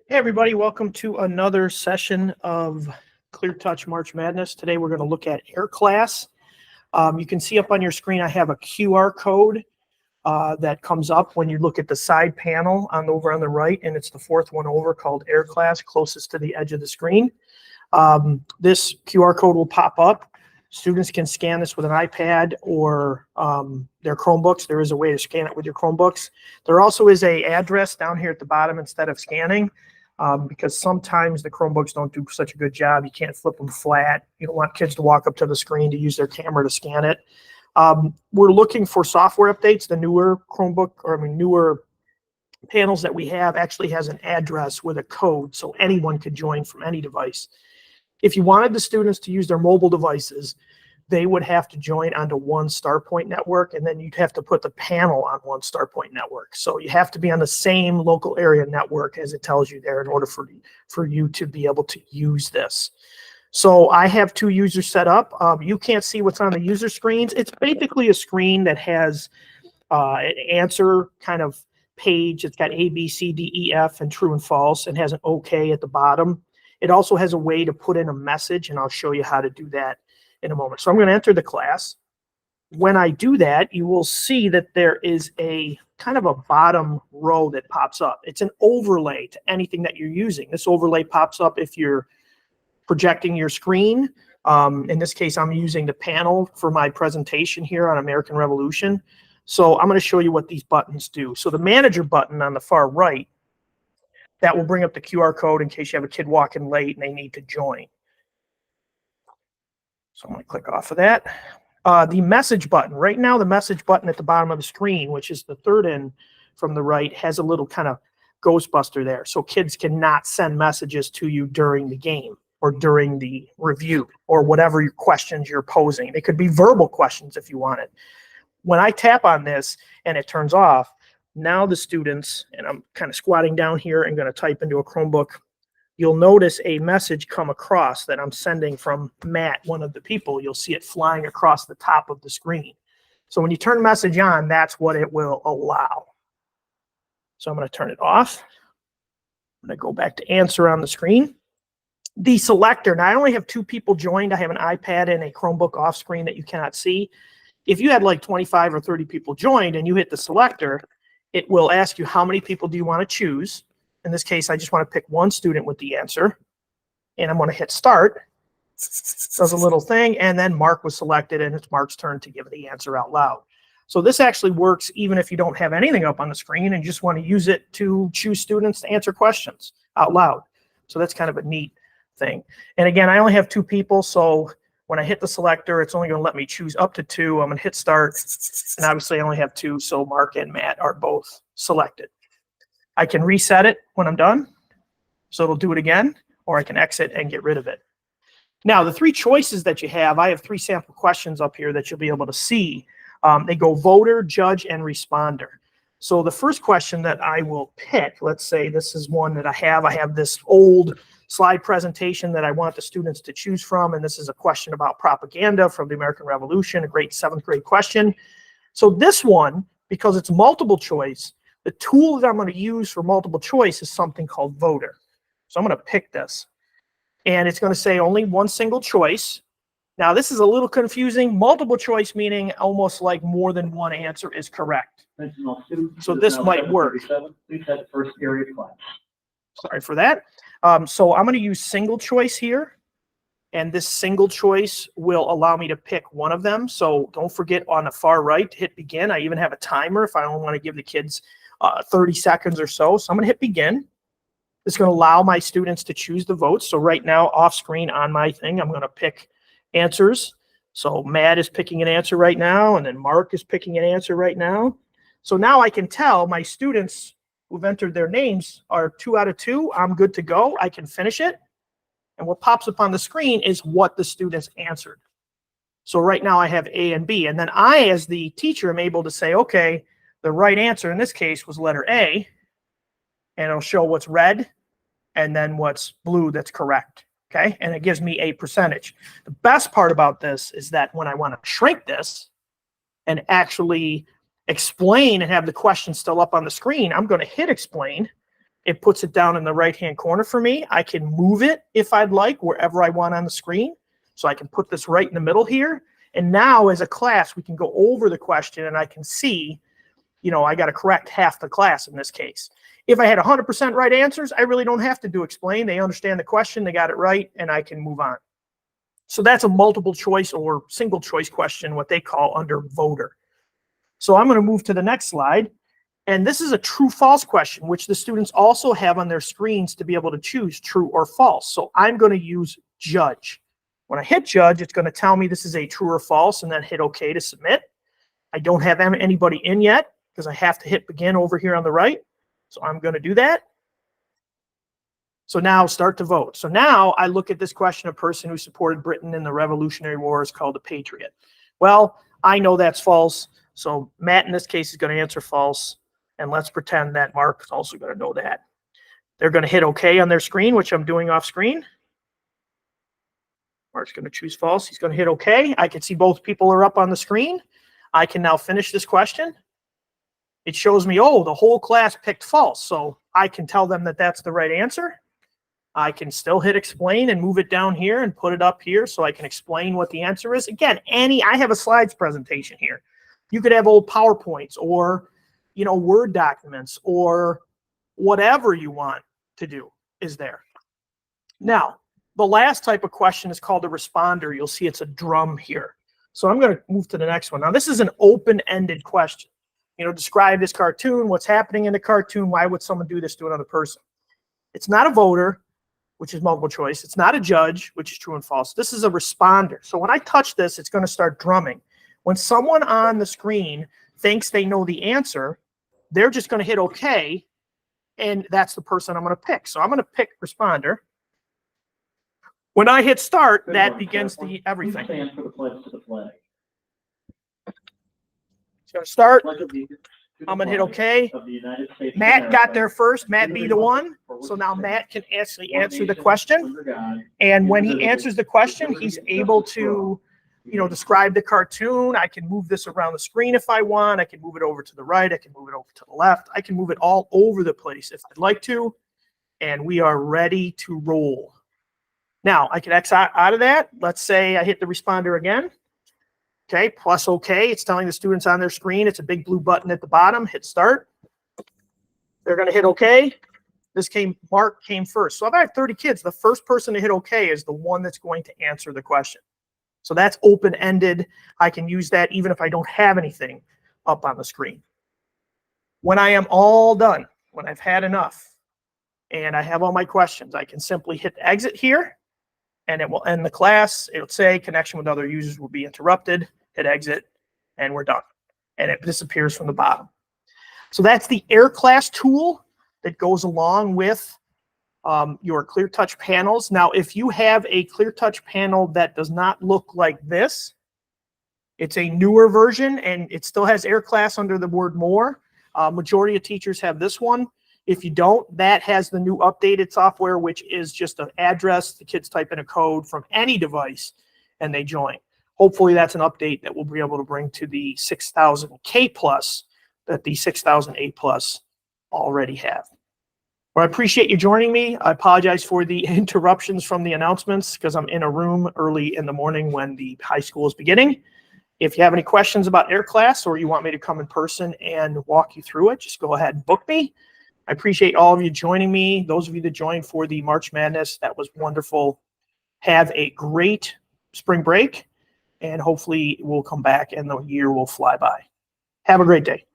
Hey everybody, welcome to another session of Clear Touch March Madness. Today we're going to look at Air Class. You can see up on your screen I have a QR code that comes up when you look at the side panel over on the right, and it's the fourth one over called Air Class, closest to the edge of the screen. This QR code will pop up. Students can scan this with an iPad or their Chromebooks. There is a way to scan it with your Chromebooks. There also is an address down here at the bottom instead of scanning. Because sometimes the Chromebooks don't do such a good job. You can't flip them flat. You don't want kids to walk up to the screen to use their camera to scan it. We're looking for software updates. The newer Chromebook, newer panels that we have actually has an address with a code, so anyone could join from any device. If you wanted the students to use their mobile devices, they would have to join onto one StarPoint network, and then you'd have to put the panel on one StarPoint network. So you have to be on the same local area network as it tells you there in order for you to be able to use this. So I have two users set up. You can't see what's on the user screens. It's basically a screen that has an answer kind of page. It's got A, B, C, D, E, F, and true and false, and has an OK at the bottom. It also has a way to put in a message, and I'll show you how to do that in a moment. So I'm going to enter the class. When I do that, you will see that there is a kind of a bottom row that pops up. It's an overlay to anything that you're using. This overlay pops up if you're projecting your screen. In this case, I'm using the panel for my presentation here on American Revolution. So I'm going to show you what these buttons do. So the manager button on the far right, that will bring up the QR code in case you have a kid walking late and they need to join. So I'm going to click off of that. The message button. Right now, the message button at the bottom of the screen, which is the third in from the right, has a little kind of Ghostbuster there. So kids cannot send messages to you during the game or during the review or whatever your questions you're posing. They could be verbal questions if you wanted. When I tap on this and it turns off, now the students, and I'm kind of squatting down here and going to type into a Chromebook, you'll notice a message come across that I'm sending from Matt, one of the people. You'll see it flying across the top of the screen. So when you turn message on, that's what it will allow. So I'm going to turn it off. I'm going to go back to answer on the screen. The selector. Now I only have two people joined. I have an iPad and a Chromebook off screen that you cannot see. If you had like 25 or 30 people joined and you hit the selector, it will ask you how many people do you want to choose. In this case, I just want to pick one student with the answer, and I'm going to hit start. Does a little thing, and then Mark was selected, and it's Mark's turn to give the answer out loud. So this actually works even if you don't have anything up on the screen and just want to use it to choose students to answer questions out loud. So that's kind of a neat thing. And again, I only have two people, so when I hit the selector, it's only going to let me choose up to two. I'm going to hit start, and obviously I only have two, so Mark and Matt are both selected. I can reset it when I'm done, so it'll do it again, or I can exit and get rid of it. Now, the three choices that you have, I have three sample questions up here that you'll be able to see. They go voter, judge, and responder. So the first question that I will pick, let's say this is one that I have this old slide presentation that I want the students to choose from, and this is a question about propaganda from the American Revolution, a great 7th grade question. So this one, because it's multiple choice, the tool that I'm going to use for multiple choice is something called voter. So I'm going to pick this, and it's going to say only one single choice. Now this is a little confusing. Multiple choice meaning almost like more than one answer is correct. So this might work. Sorry for that. So I'm going to use single choice here, and this single choice will allow me to pick one of them. So don't forget on the far right to hit begin. I even have a timer if I only want to give the kids 30 seconds or so. So I'm going to hit begin. It's going to allow my students to choose the votes. So right now off screen on my thing, I'm going to pick answers. So Matt is picking an answer right now, and then Mark is picking an answer right now. So now I can tell my students who've entered their names are 2 out of 2. I'm good to go. I can finish it. And what pops up on the screen is what the students answered. So right now I have A and B. And then I, as the teacher, am able to say, okay, the right answer in this case was letter A. And it'll show what's red and then what's blue that's correct. Okay, and it gives me a percentage. The best part about this is that when I want to shrink this and actually explain and have the question still up on the screen, I'm going to hit explain, It puts it down in the right-hand corner for me. I can move it if I'd like, wherever I want on the screen. So I can put this right in the middle here. And now as a class, we can go over the question and I can see, you know, I got to correct half the class in this case. If I had 100% right answers, I really don't have to do explain. They understand the question, they got it right, and I can move on. So that's a multiple choice or single choice question, what they call under voter. So I'm going to move to the next slide. And this is a true-false question, which the students also have on their screens to be able to choose true or false. So I'm going to use judge. When I hit judge, it's going to tell me this is a true or false, and then hit OK to submit. I don't have anybody in yet because I have to hit begin over here on the right. So I'm going to do that. So now start to vote. So now I look at this question, a person who supported Britain in the Revolutionary War is called a patriot. Well, I know that's false. So Matt in this case is going to answer false. And let's pretend that Mark is also going to know that. They're going to hit OK on their screen, which I'm doing off screen. Mark's going to choose false. He's going to hit OK. I can see both people are up on the screen. I can now finish this question. It shows me, oh, the whole class picked false. So I can tell them that that's the right answer. I can still hit explain and move it down here and put it up here so I can explain what the answer is. Again, I have a slides presentation here. You could have old PowerPoints or, you know, Word documents or whatever you want to do is there. Now, the last type of question is called a responder. You'll see it's a drum here. So I'm going to move to the next one. Now, this is an open-ended question. You know, describe this cartoon, what's happening in the cartoon, why would someone do this to another person? It's not a voter, which is multiple choice. It's not a judge, which is true and false. This is a responder. So when I touch this, it's going to start drumming. When someone on the screen thinks they know the answer, they're just going to hit OK, and that's the person I'm going to pick. So I'm going to pick responder. When I hit start, that begins the everything. Stand for the pledge to the flag. It's going to start. I'm going to hit OK. Matt got there first. Matt be the one. So now Matt can actually answer the question. And when he answers the question, he's able to, you know, describe the cartoon. I can move this around the screen if I want. I can move it over to the right. I can move it over to the left. I can move it all over the place if I'd like to. And we are ready to roll. Now, I can X out of that. Let's say I hit the responder again. Okay, plus OK. It's telling the students on their screen. It's a big blue button at the bottom. Hit start. They're going to hit OK. Mark came first. So if I have 30 kids, the first person to hit OK is the one that's going to answer the question. So that's open-ended. I can use that even if I don't have anything up on the screen. When I am all done, when I've had enough, and I have all my questions, I can simply hit exit here, and it will end the class. It'll say connection with other users will be interrupted. Hit exit, and we're done. And it disappears from the bottom. So that's the Air Class tool that goes along with your ClearTouch panels. Now, if you have a ClearTouch panel that does not look like this, it's a newer version, and it still has Air Class under the word more. Majority of teachers have this one. If you don't, that has the new updated software, which is just an address. The kids type in a code from any device, and they join. Hopefully, that's an update that we'll be able to bring to the 6000K plus that the 6008 plus already have. Well, I appreciate you joining me. I apologize for the interruptions from the announcements because I'm in a room early in the morning when the high school is beginning. If you have any questions about Air Class or you want me to come in person and walk you through it, just go ahead and book me. I appreciate all of you joining me. Those of you that joined for the March Madness, that was wonderful. Have a great spring break, and hopefully we'll come back and the year will fly by. Have a great day.